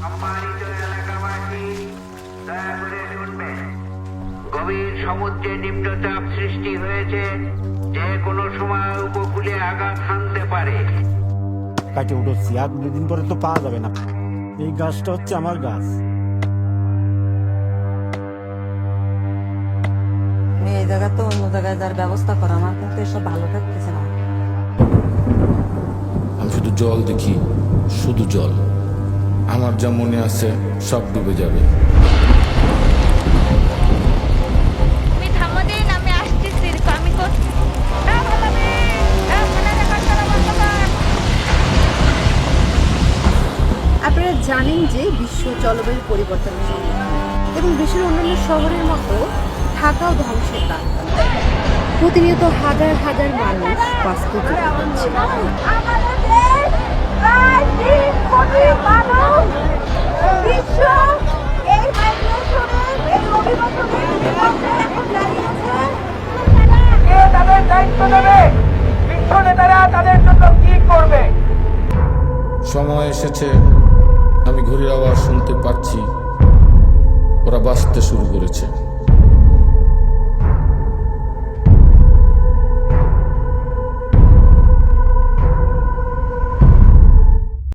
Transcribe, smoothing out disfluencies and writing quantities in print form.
সম্মানিত এলাকাবাসী, দয়া করে শুনবেন। গভীর সমুদ্রে নিম্নচাপ সৃষ্টি হয়েছে, যে কোনো সময় উপকূলে আঘাত হানতে পারে। কাকে উঠোচ্ছি আর দুদিন পরে তো পাওয়া যাবে না। এই গাছটা হচ্ছে আমার গাছ। এই জায়গা তো অন্য জায়গায় যার ব্যবস্থা করা, আমার কিন্তু এসব ভালো থাকতেছে না। আমি শুধু জল দেখি, শুধু জল। আমার যা মনে আছে সব ডুবে যাবে। তুমি থামো দিন, আমি আসতেছি। আমি করছি। আপনারা জানেন যে বিশ্ব জলবায়ু পরিবর্তনের সময় এবং বিশ্বের অন্যান্য শহরের মতো ঢাকাও ধ্বংসের দ্বার। প্রতিনিয়ত হাজার হাজার মানুষ বাস্তুচ্যুত হচ্ছে। তাদের দায়িত্ব নেবে, বিশ্ব নেতারা তাদের জন্য কি করবে? সময় এসেছে, আমি ঘড়ির আওয়াজ শুনতে পাচ্ছি। ওরা বাঁচতে শুরু করেছে।